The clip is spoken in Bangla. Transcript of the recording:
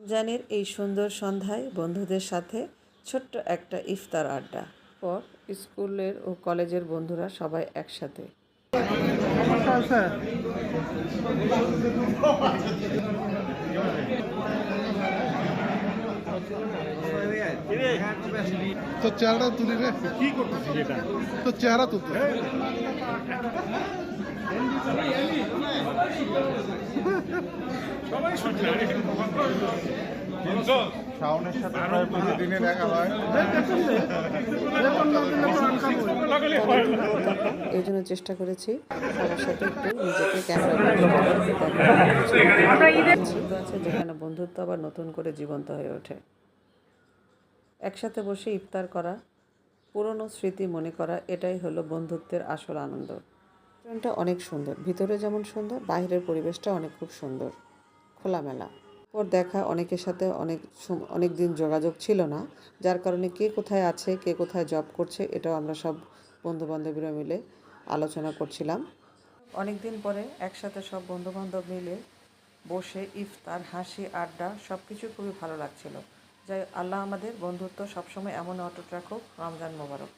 রমজানের এই সুন্দর সন্ধ্যায় বন্ধুদের সাথে ছোট্ট একটা ইফতার আড্ডা। পর স্কুলের ও কলেজের বন্ধুরা সবাই একসাথে। তো চেহারা তুলি রে, কি করতেছিস এটা? তো চেহারা তুলতে সবাই শুনছে শাওনের সাথে প্রায় প্রতিদিনই দেখা হয়। এই জন্য চেষ্টা করেছি সবার সাথে একটু নিজেকে ক্যামেরা আছে, যেখানে বন্ধুত্ব আবার নতুন করে জীবন্ত হয়ে ওঠে। একসাথে বসে ইফতার করা, পুরনো স্মৃতি মনে করা, এটাই হলো বন্ধুত্বের আসল আনন্দ। রেস্টুরেন্টটা অনেক সুন্দর, ভিতরে যেমন সুন্দর, বাইরের পরিবেশটা অনেক খুব সুন্দর, খোলামেলা। ওর দেখা অনেকের সাথে অনেক দিন যোগাযোগ ছিল না, যার কারণে কে কোথায় আছে, কে কোথায় জব করছে, এটাও আমরা সব বন্ধুবান্ধবীরা মিলে আলোচনা করছিলাম। অনেক দিন পরে একসাথে সব বন্ধুবান্ধব মিলে বসে ইফতার, হাসি, আড্ডা সব কিছু খুবই ভালো লাগছিল। যাই আল্লাহ আমাদের বন্ধুত্ব সবসময় এমন অটুট রাখুক। রমজান মোবারক।